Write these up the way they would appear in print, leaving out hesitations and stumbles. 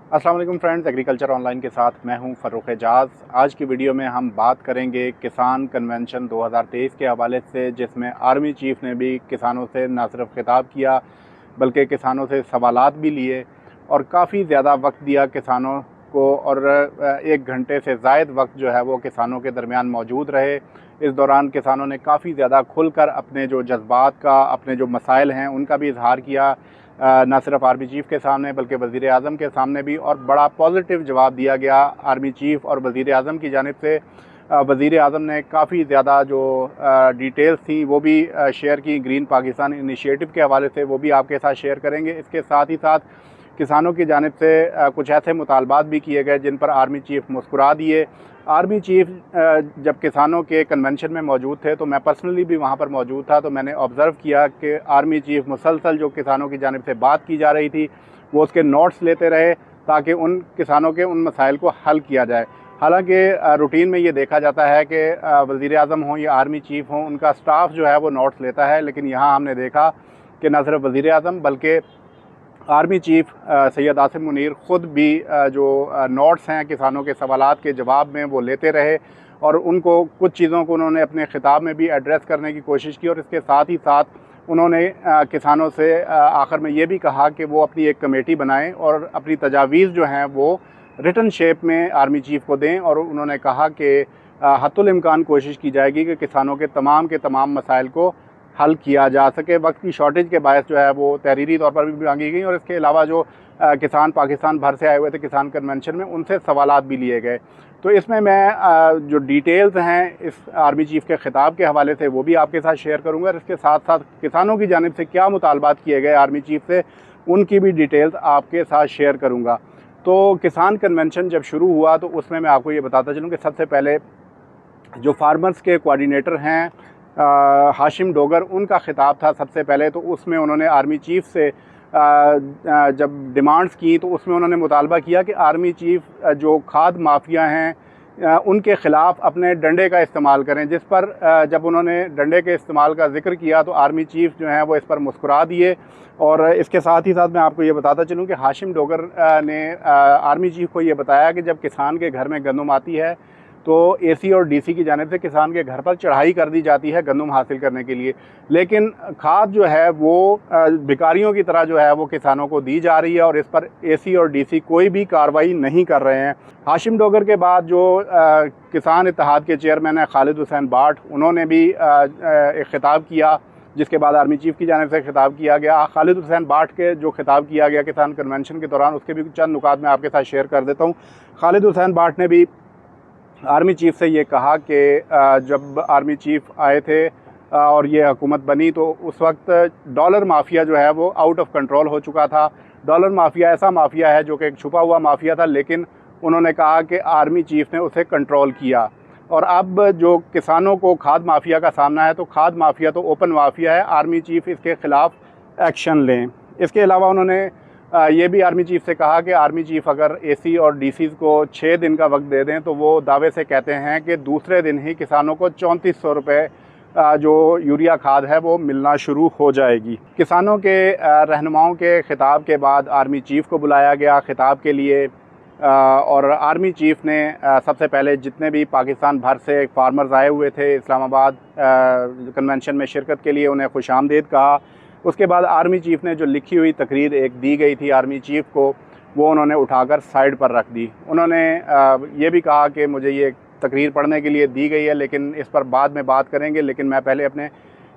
अस्सलाम वालेकुम friends, agriculture online के साथ मैं हूं फ़र्रुख एजाज़। आज की वीडियो में हम बात करेंगे किसान कन्वेंशन 2023 के हवाले से, जिसमें आर्मी चीफ़ ने भी किसानों से न सिर्फ खिताब किया बल्कि किसानों से सवालात भी लिए और काफ़ी ज़्यादा वक्त दिया किसानों को। और 1 घंटे से ज़ायद वक्त जो है वो किसानों के दरमियान मौजूद रहे। इस दौरान किसानों ने काफ़ी ज़्यादा खुलकर अपने जो जज्बात का, अपने जो मसाइल हैं उनका भी इजहार किया, ना सिर्फ आर्मी चीफ़ के सामने बल्कि वज़ीर आज़म के सामने भी, और बड़ा पॉजिटिव जवाब दिया गया आर्मी चीफ़ और वज़ीर आज़म की जानिब से। वज़ीर आज़म ने काफ़ी ज़्यादा जो डिटेल्स थी वो भी शेयर की ग्रीन पाकिस्तान इनिशिएटिव के हवाले से, वो भी आपके साथ शेयर करेंगे। इसके साथ ही साथ किसानों की जानिब से कुछ ऐसे मुतालबात भी किए गए जिन पर आर्मी चीफ़ मुस्कुरा दिए। आर्मी चीफ़ जब किसानों के कन्वेंशन में मौजूद थे तो मैं पर्सनली भी वहाँ पर मौजूद था, तो मैंने ऑब्ज़र्व किया कि आर्मी चीफ़ मुसलसल जो किसानों की जानिब से बात की जा रही थी वो उसके नोट्स लेते रहे ताकि उन किसानों के उन मसाइल को हल किया जाए। हालांकि रूटीन में ये देखा जाता है कि वज़ीर आज़म हों या आर्मी चीफ़ हों, उनका स्टाफ जो है वो नोट्स लेता है, लेकिन यहाँ हमने देखा कि न सिर्फ वज़ीर आज़म बल्कि आर्मी चीफ़ सैयद आसिम मुनीर ख़ुद भी जो नोट्स हैं किसानों के सवालात के जवाब में वो लेते रहे, और उनको कुछ चीज़ों को उन्होंने अपने ख़िताब में भी एड्रेस करने की कोशिश की। और इसके साथ ही साथ उन्होंने किसानों से आखिर में ये भी कहा कि वो अपनी एक कमेटी बनाएं और अपनी तजावीज़ जो हैं वो रिटन शेप में आर्मी चीफ़ को दें। और उन्होंने कहा कि हत्तुल इम्कान कोशिश की जाएगी कि किसानों के तमाम मसाइल को हल किया जा सके। वक्त की शॉर्टेज के बायस जो है वो तहरीरी तौर पर भी मांगी गई, और इसके अलावा जो किसान पाकिस्तान भर से आए हुए थे किसान कन्वेंशन में, उनसे सवालात भी लिए गए। तो इसमें मैं जो डिटेल्स हैं इस आर्मी चीफ़ के ख़िताब के हवाले से वो भी आपके साथ शेयर करूँगा, और इसके साथ साथ किसानों की जानिब से क्या मुतालबात किए गए आर्मी चीफ़ से उनकी भी डिटेल्स आपके साथ शेयर करूँगा। तो किसान कन्वेंशन जब शुरू हुआ तो उसमें मैं आपको ये बताता चलूँ कि सबसे पहले जो फार्मर्स के कोऑर्डिनेटर हैं हाशिम डोगर, उनका ख़िताब था सबसे पहले। तो उसमें उन्होंने आर्मी चीफ़ से जब डिमांड्स की तो उसमें उन्होंने मुतालबा किया कि आर्मी चीफ़ जो खाद माफिया हैं उनके ख़िलाफ़ अपने डंडे का इस्तेमाल करें, जिस पर जब उन्होंने डंडे के इस्तेमाल का ज़िक्र किया तो आर्मी चीफ़ जो हैं वो इस पर मुस्कुरा दिए। और इसके साथ ही साथ मैं आपको ये बताता चलूँ कि हाशिम डोगर ने आर्मी चीफ़ को ये बताया कि जब किसान के घर में गंदम आती है तो एसी और डीसी की जानिब से किसान के घर पर चढ़ाई कर दी जाती है गंदम हासिल करने के लिए, लेकिन खाद जो है वो भिखारियों की तरह जो है वो किसानों को दी जा रही है, और इस पर एसी और डीसी कोई भी कार्रवाई नहीं कर रहे हैं। हाशिम डोगर के बाद जो किसान इत्तेहाद के चेयरमैन हैं खालिद हुसैन बाट, उन्होंने भी एक ख़िताब किया, जिसके बाद आर्मी चीफ़ की जानिब से खिताब किया गया। खालिद हुसैन बाट के जो खिताब किया गया किसान कन्वेंशन के दौरान, उसके भी चंद नुकात मैं आपके साथ शेयर कर देता हूँ। खालिद हुसैन बाट ने भी आर्मी चीफ़ से ये कहा कि जब आर्मी चीफ़ आए थे और ये हुकूमत बनी तो उस वक्त डॉलर माफिया जो है वो आउट ऑफ कंट्रोल हो चुका था। डॉलर माफिया ऐसा माफिया है जो कि एक छुपा हुआ माफिया था, लेकिन उन्होंने कहा कि आर्मी चीफ़ ने उसे कंट्रोल किया। और अब जो किसानों को खाद माफिया का सामना है तो खाद माफिया तो ओपन माफिया है, आर्मी चीफ़ इसके ख़िलाफ़ एक्शन लें। इसके अलावा उन्होंने ये भी आर्मी चीफ़ से कहा कि आर्मी चीफ़ अगर एसी और डीसी को 6 दिन का वक्त दे दें तो वो दावे से कहते हैं कि दूसरे दिन ही किसानों को 3400 रुपये जो यूरिया खाद है वो मिलना शुरू हो जाएगी। किसानों के रहनुमाओं के ख़िताब के बाद आर्मी चीफ़ को बुलाया गया ख़िताब के लिए, और आर्मी चीफ़ ने सबसे पहले जितने भी पाकिस्तान भर से फार्मर्स आए हुए थे इस्लामाबाद कन्वेंशन में शिरकत के लिए, उन्हें खुशामदीद कहा। उसके बाद आर्मी चीफ़ ने जो लिखी हुई तकरीर एक दी गई थी आर्मी चीफ़ को, वो उन्होंने उठाकर साइड पर रख दी। उन्होंने ये भी कहा कि मुझे ये तकरीर पढ़ने के लिए दी गई है, लेकिन इस पर बाद में बात करेंगे, लेकिन मैं पहले अपने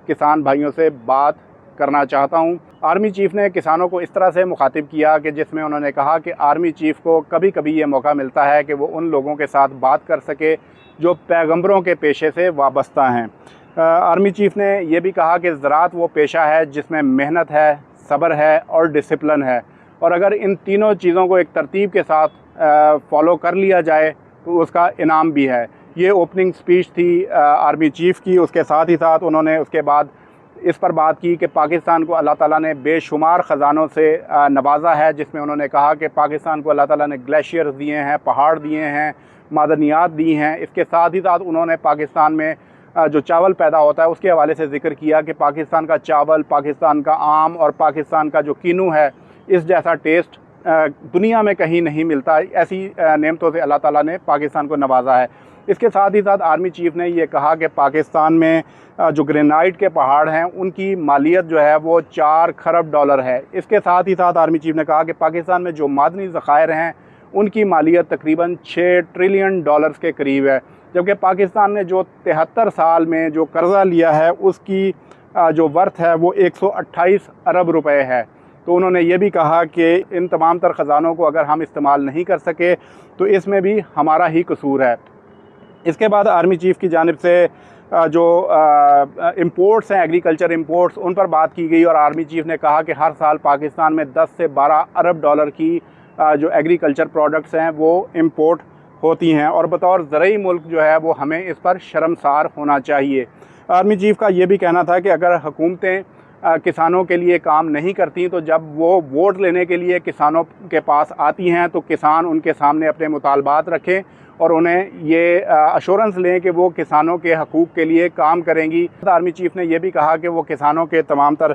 किसान भाइयों से बात करना चाहता हूँ। आर्मी चीफ़ ने किसानों को इस तरह से मुखातिब किया कि जिसमें उन्होंने कहा कि आर्मी चीफ़ को कभी कभी ये मौका मिलता है कि वो उन लोगों के साथ बात कर सके जो पैगंबरों के पेशे से वाबस्ता हैं। आर्मी चीफ़ ने यह भी कहा कि ज़राअत वो पेशा है जिसमें मेहनत है, सब्र है और डिसिप्लिन है, और अगर इन तीनों चीज़ों को एक तरतीब के साथ फॉलो कर लिया जाए तो उसका इनाम भी है। ये ओपनिंग स्पीच थी आर्मी चीफ़ की। उसके साथ ही साथ उन्होंने उसके बाद इस पर बात की कि पाकिस्तान को अल्लाह ताला ने बेशुमार ख़जानों से नवाजा है, जिसमें उन्होंने कहा कि पाकिस्तान को अल्लाह ताला ने ग्लेशियर्स दिए हैं, पहाड़ दिए हैं, मादनियात दी हैं। इसके साथ ही साथ उन्होंने पाकिस्तान में जो चावल पैदा होता है उसके हवाले से ज़िक्र किया कि पाकिस्तान का चावल, पाकिस्तान का आम और पाकिस्तान का जो कीनू है, इस जैसा टेस्ट दुनिया में कहीं नहीं मिलता। ऐसी नेमतों से अल्लाह ताला ने पाकिस्तान को नवाजा है। इसके साथ ही साथ आर्मी चीफ़ ने ये कहा कि पाकिस्तान में जो ग्रेनाइट के पहाड़ हैं उनकी मालियत जो है वो 4 खरब डॉलर है। इसके साथ ही साथ आर्मी चीफ़ ने कहा कि पाकिस्तान में जो मादनी ज़खायर हैं उनकी मालियत तकरीबन 6 ट्रिलियन डॉलर्स के करीब है, जबकि पाकिस्तान ने जो 73 साल में जो कर्ज़ा लिया है उसकी जो वर्थ है वो 128 अरब रुपए है। तो उन्होंने ये भी कहा कि इन तमाम तर ख़ज़ानों को अगर हम इस्तेमाल नहीं कर सके तो इसमें भी हमारा ही कसूर है। इसके बाद आर्मी चीफ़ की जानिब से जो इंपोर्ट्स हैं, एग्रीकल्चर इंपोर्ट्स, उन पर बात की गई और आर्मी चीफ़ ने कहा कि हर साल पाकिस्तान में 10 से 12 अरब डॉलर की जो एग्रीकल्चर प्रोडक्ट्स हैं वो इंपोर्ट होती हैं और बतौर ज़रूरी मुल्क जो है वो हमें इस पर शर्मसार होना चाहिए। आर्मी चीफ़ का ये भी कहना था कि अगर हुकूमतें किसानों के लिए काम नहीं करती तो जब वो वोट लेने के लिए किसानों के पास आती हैं तो किसान उनके सामने अपने मुतालबात रखें और उन्हें ये अश्योरेंस लें कि वो किसानों के हकूक़ के लिए काम करेंगी। आर्मी चीफ़ ने यह भी कहा कि वो किसानों के तमाम तर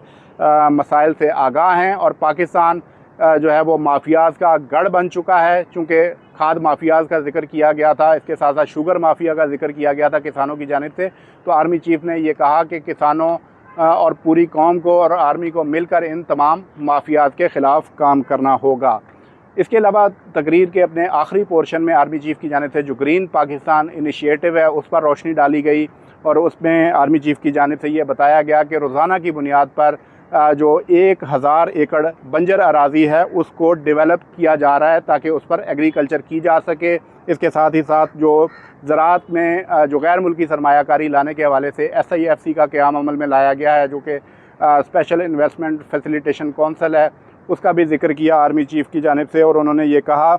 मसाइल से आगाह हैं और पाकिस्तान जो है वो माफियाज़ का गढ़ बन चुका है। चूँकि खाद माफियाज़ का जिक्र किया गया था, इसके साथ साथ शुगर माफिया का जिक्र किया गया था किसानों की जानिब से, तो आर्मी चीफ़ ने ये कहा कि किसानों और पूरी कौम को और आर्मी को मिलकर इन तमाम माफियाज़ के ख़िलाफ़ काम करना होगा। इसके अलावा तकरीर के अपने आखिरी पोर्शन में आर्मी चीफ़ की जानिब से जो ग्रीन पाकिस्तान इनिशिएटिव है उस पर रोशनी डाली गई और उसमें आर्मी चीफ़ की जानिब से ये बताया गया कि रोज़ाना की बुनियाद पर जो 1000 एकड़ बंजर अराज़ी है उसको डेवलप किया जा रहा है ताकि उस पर एग्रीकल्चर की जा सके। इसके साथ ही साथ जो ज़राअत में जो गैर मुल्की सरमायाकारी लाने के हवाले से SIFC का क़याम अमल में लाया गया है, जो कि स्पेशल इन्वेस्टमेंट फैसिलिटेशन कौंसिल है, उसका भी जिक्र किया आर्मी चीफ़ की जानिब से और उन्होंने ये कहा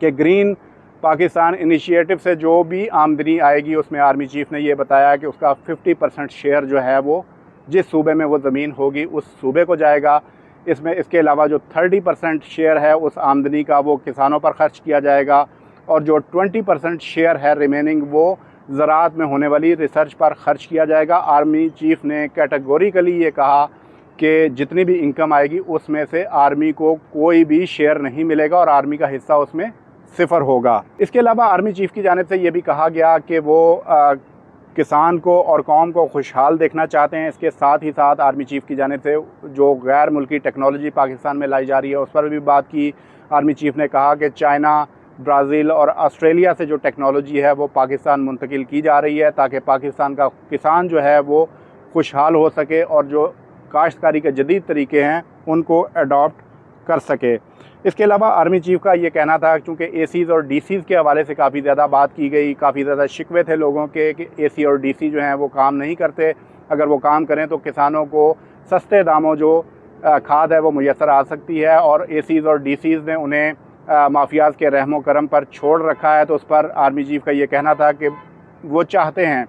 कि ग्रीन पाकिस्तान इनिशिएटिव से जो भी आमदनी आएगी उसमें आर्मी चीफ़ ने ये बताया कि उसका 50% शेयर जो है वो जिस सूबे में वो ज़मीन होगी उस सूबे को जाएगा। इसके अलावा जो 30% शेयर है उस आमदनी का वो किसानों पर ख़र्च किया जाएगा और जो 20% शेयर है रिमेनिंग वो ज़राअत में होने वाली रिसर्च पर ख़र्च किया जाएगा। आर्मी चीफ़ ने कैटेगोरिकली ये कहा कि जितनी भी इनकम आएगी उसमें से आर्मी को कोई भी शेयर नहीं मिलेगा और आर्मी का हिस्सा उसमें 0 होगा। इसके अलावा आर्मी चीफ़ की जानिब से ये भी कहा गया कि वो किसान को और कौम को खुशहाल देखना चाहते हैं। इसके साथ ही साथ आर्मी चीफ़ की जानिब से जो गैर मुल्की टेक्नोलॉजी पाकिस्तान में लाई जा रही है उस पर भी बात की। आर्मी चीफ़ ने कहा कि चाइना, ब्राज़ील और ऑस्ट्रेलिया से जो टेक्नोलॉजी है वो पाकिस्तान मुंतकिल की जा रही है ताकि पाकिस्तान का किसान जो है वो खुशहाल हो सके और जो काश्तकारी के जदीद तरीके हैं उनको अडॉप्ट कर सके। इसके अलावा आर्मी चीफ़ का ये कहना था क्योंकि ACs और DCs के हवाले से काफ़ी ज़्यादा बात की गई, काफ़ी ज़्यादा शिकवे थे लोगों के कि AC और DC जो हैं वो काम नहीं करते, अगर वो काम करें तो किसानों को सस्ते दामों जो खाद है वो मुयसर आ सकती है और ACs और DCs ने उन्हें माफियाज़ के रहमो करम पर छोड़ रखा है। तो उस पर आर्मी चीफ़ का ये कहना था कि वो चाहते हैं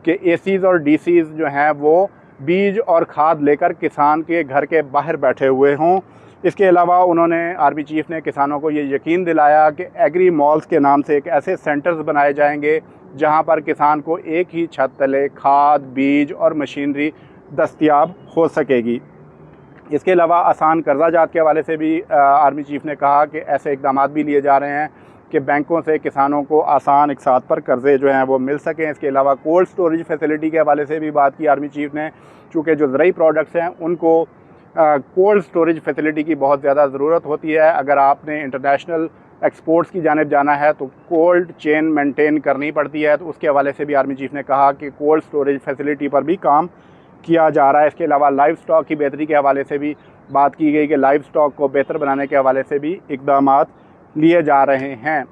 कि ACs और DCs जो हैं वो बीज और खाद लेकर किसान के घर के बाहर बैठे हुए हों। इसके अलावा उन्होंने आर्मी चीफ़ ने किसानों को ये यकीन दिलाया कि एग्री मॉल्स के नाम से एक ऐसे सेंटर्स बनाए जाएंगे जहां पर किसान को एक ही छत तले खाद, बीज और मशीनरी दस्तयाब हो सकेगी। इसके अलावा आसान कर्जा जात के हवाले से भी आर्मी चीफ़ ने कहा कि ऐसे इक़दाम भी लिए जा रहे हैं कि बैंकों से किसानों को आसान एक साथ पर कर्ज़े जो हैं वो मिल सकें। इसके अलावा कोल्ड स्टोरेज फैसिलिटी के हवाले से भी बात की आर्मी चीफ़ ने, चूँकि जो ज़रूरी प्रोडक्ट्स हैं उनको कोल्ड स्टोरेज फैसिलिटी की बहुत ज़्यादा ज़रूरत होती है। अगर आपने इंटरनेशनल एक्सपोर्ट्स की जानिब जाना है तो कोल्ड चेन मेंटेन करनी पड़ती है। तो उसके हवाले से भी आर्मी चीफ़ ने कहा कि कोल्ड स्टोरेज फैसिलिटी पर भी काम किया जा रहा है। इसके अलावा लाइव स्टॉक की बेहतरी के हवाले से भी बात की गई कि लाइव स्टॉक को बेहतर बनाने के हवाले से भी इक़दामात लिए जा रहे हैं।